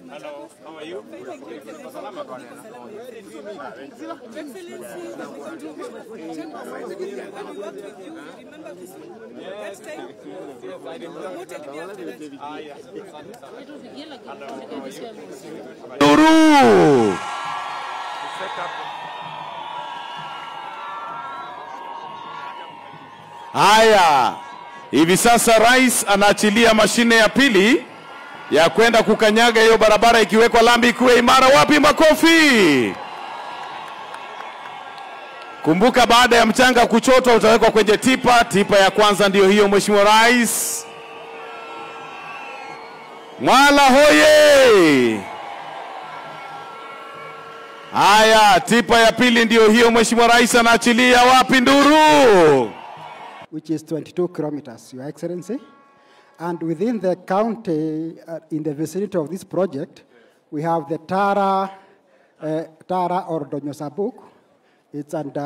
Hello, how are you? Haya, hivi sasa rais anaachilia mashine ya pili ya kwenda kukanyaga hiyo barabara ikiwekwa lami kuwe imara. Wapi makofi? Kumbuka baada ya mchanga kuchotwa utawekwa kwenye tipa. Tipa ya kwanza ndio hiyo, Mheshimiwa Rais. Mwala hoye! Haya, tipa ya pili ndio hiyo, Mheshimiwa Rais anaachilia. Wapi nduru? Which is 22 kilometers, Your Excellency. And within the county, in the vicinity of this project, we have the Tara or Donyosabuk. It's under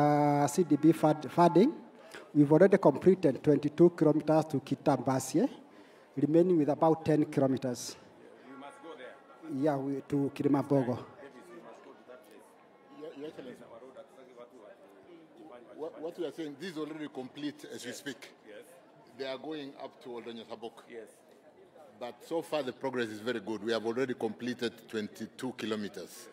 CDB funding. We've already completed 22 kilometers to Kitambasie, remaining with about 10 kilometers. You must go there. Yeah, to Kirimambogo. Your Excellency, what we are saying, this is already complete as we speak. Yes. They are going up to Oldonyasabok. Yes. But so far the progress is very good. We have already completed 22 kilometers.